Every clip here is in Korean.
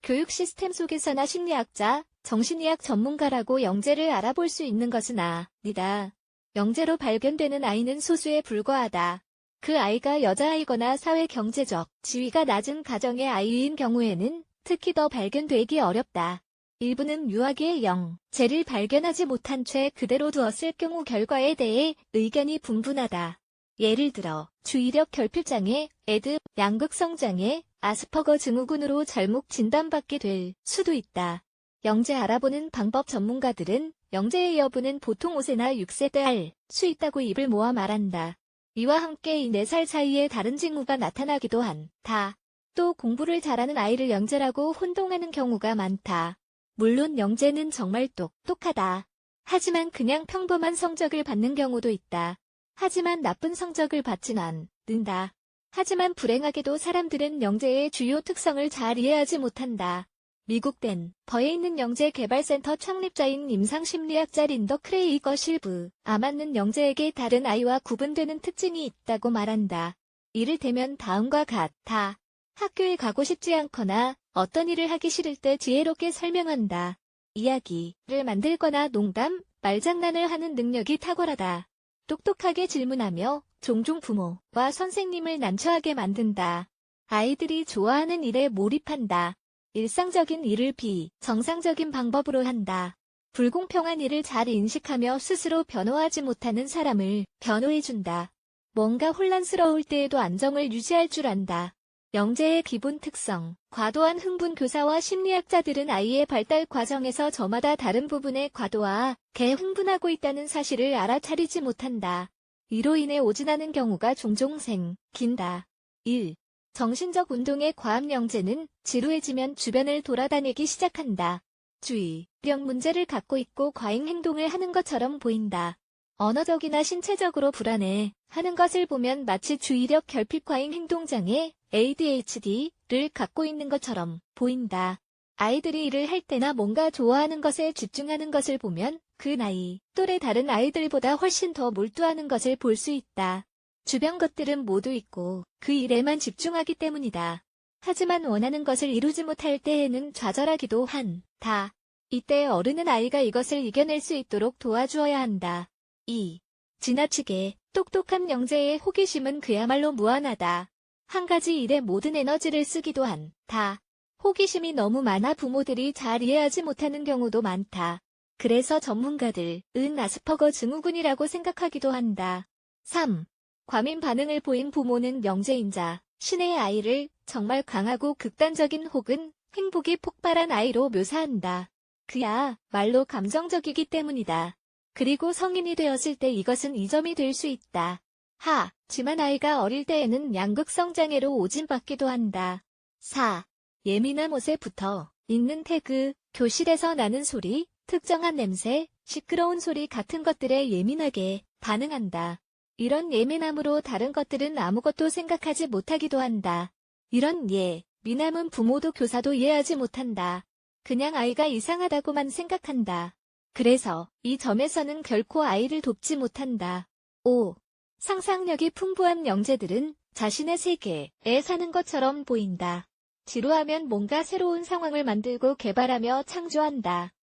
교육 시스템 속에서나 심리학자, 정신의학 전문가라고 영재를 알아볼 수 있는 것은 아니다. 영재로 발견되는 아이는 소수에 불과하다. 그 아이가 여자아이거나 사회 경제적 지위가 낮은 가정의 아이인 경우에는 특히 더 발견되기 어렵다. 일부는 유아기의 영재를 발견하지 못한 채 그대로 두었을 경우 결과에 대해 의견이 분분하다. 예를 들어 주의력 결핍장애, 에드, 양극성장애, 아스퍼거 증후군으로 잘못 진단받게 될 수도 있다. 영재 알아보는 방법 전문가들은 영재의 여부는 보통 5세나 6세 때 알 수 있다고 입을 모아 말한다. 이와 함께 이 4살 사이에 다른 징후가 나타나기도 한다. 또 공부를 잘하는 아이를 영재라고 혼동하는 경우가 많다. 물론 영재는 정말 똑똑하다. 하지만 그냥 평범한 성적을 받는 경우도 있다. 하지만 나쁜 성적을 받진 않는다. 하지만 불행하게도 사람들은 영재의 주요 특성을 잘 이해하지 못한다. 미국 덴버에 있는 영재개발센터 창립자인 임상심리학자 린더 크레이거 실브 아맞는 영재에게 다른 아이와 구분되는 특징이 있다고 말한다. 이를테면 다음과 같다. 학교에 가고 싶지 않거나 어떤 일을 하기 싫을 때 지혜롭게 설명한다. 이야기를 만들거나 농담, 말장난을 하는 능력이 탁월하다. 똑똑하게 질문하며 종종 부모와 선생님을 난처하게 만든다. 아이들이 좋아하는 일에 몰입한다. 일상적인 일을 비정상적인 방법으로 한다. 불공평한 일을 잘 인식하며 스스로 변호하지 못하는 사람을 변호해준다. 뭔가 혼란스러울 때에도 안정을 유지할 줄 안다. 영재의 기본 특성, 과도한 흥분. 교사와 심리학자들은 아이의 발달 과정에서 저마다 다른 부분에 과도하게 흥분하고 있다는 사실을 알아차리지 못한다. 이로 인해 오진하는 경우가 종종 생긴다. 1. 정신적 운동의 과학. 영재는 지루해지면 주변을 돌아다니기 시작한다. 주의력 문제를 갖고 있고 과잉 행동을 하는 것처럼 보인다. 언어적이나 신체적으로 불안해 하는 것을 보면 마치 주의력 결핍 과잉 행동장애 ADHD를 갖고 있는 것처럼 보인다. 아이들이 일을 할 때나 뭔가 좋아하는 것에 집중하는 것을 보면 그 나이 또래 다른 아이들보다 훨씬 더 몰두하는 것을 볼 수 있다. 주변 것들은 모두 있고 그 일에만 집중하기 때문이다. 하지만 원하는 것을 이루지 못할 때에는 좌절하기도 한다. 이때 어른은 아이가 이것을 이겨낼 수 있도록 도와주어야 한다. 2. 지나치게 똑똑한 영재의 호기심은 그야말로 무한하다. 한 가지 일에 모든 에너지를 쓰기도 한다. 호기심이 너무 많아 부모들이 잘 이해하지 못하는 경우도 많다. 그래서 전문가들은 아스퍼거 증후군이라고 생각하기도 한다. 3. 과민 반응을 보인 부모는 영재인자 신의 아이를 정말 강하고 극단적인 혹은 행복이 폭발한 아이로 묘사한다. 그야말로 감정적이기 때문이다. 그리고 성인이 되었을 때 이것은 이점이 될 수 있다. 하지만 아이가 어릴 때에는 양극성 장애로 오진받기도 한다. 4. 예민한 옷에 붙어 있는 태그, 교실에서 나는 소리, 특정한 냄새, 시끄러운 소리 같은 것들에 예민하게 반응한다. 이런 예민함으로 다른 것들은 아무것도 생각하지 못하기도 한다. 이런 예민함은 부모도 교사도 이해하지 못한다. 그냥 아이가 이상하다고만 생각한다. 그래서 이 점에서는 결코 아이를 돕지 못한다. 5. 상상력이 풍부한 영재들은 자신의 세계에 사는 것처럼 보인다. 지루하면 뭔가 새로운 상황을 만들고 개발하며 창조한다.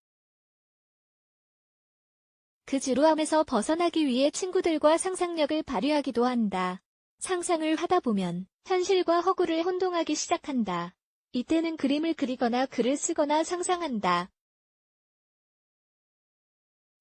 그 지루함에서 벗어나기 위해 친구들과 상상력을 발휘하기도 한다. 상상을 하다 보면 현실과 허구를 혼동하기 시작한다. 이때는 그림을 그리거나 글을 쓰거나 상상한다.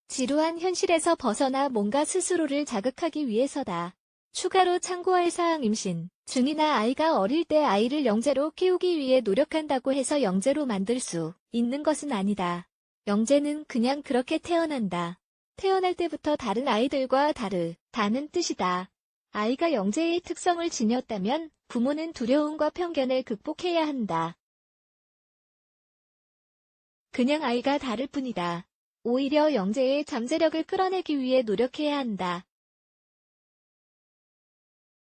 지루한 현실에서 벗어나 뭔가 스스로를 자극하기 위해서다. 추가로 참고할 사항. 임신 중이나 아이가 어릴 때 아이를 영재로 키우기 위해 노력한다고 해서 영재로 만들 수 있는 것은 아니다. 영재는 그냥 그렇게 태어난다. 태어날 때부터 다른 아이들과 다르다는 뜻이다. 아이가 영재의 특성을 지녔다면 부모는 두려움과 편견을 극복해야 한다. 그냥 아이가 다를 뿐이다. 오히려 영재의 잠재력을 끌어내기 위해 노력해야 한다.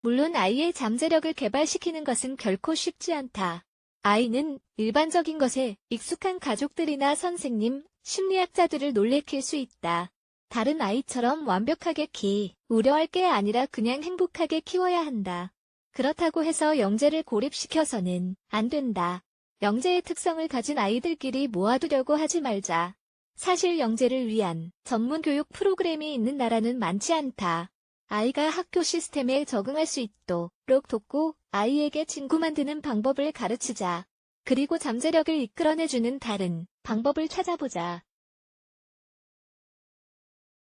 물론 아이의 잠재력을 개발시키는 것은 결코 쉽지 않다. 아이는 일반적인 것에 익숙한 가족들이나 선생님, 심리학자들을 놀래킬 수 있다. 다른 아이처럼 완벽하게 우려할 게 아니라 그냥 행복하게 키워야 한다. 그렇다고 해서 영재를 고립시켜서는 안 된다. 영재의 특성을 가진 아이들끼리 모아두려고 하지 말자. 사실 영재를 위한 전문 교육 프로그램이 있는 나라는 많지 않다. 아이가 학교 시스템에 적응할 수 있도록 돕고 아이에게 친구 만드는 방법을 가르치자. 그리고 잠재력을 이끌어내주는 다른 방법을 찾아보자.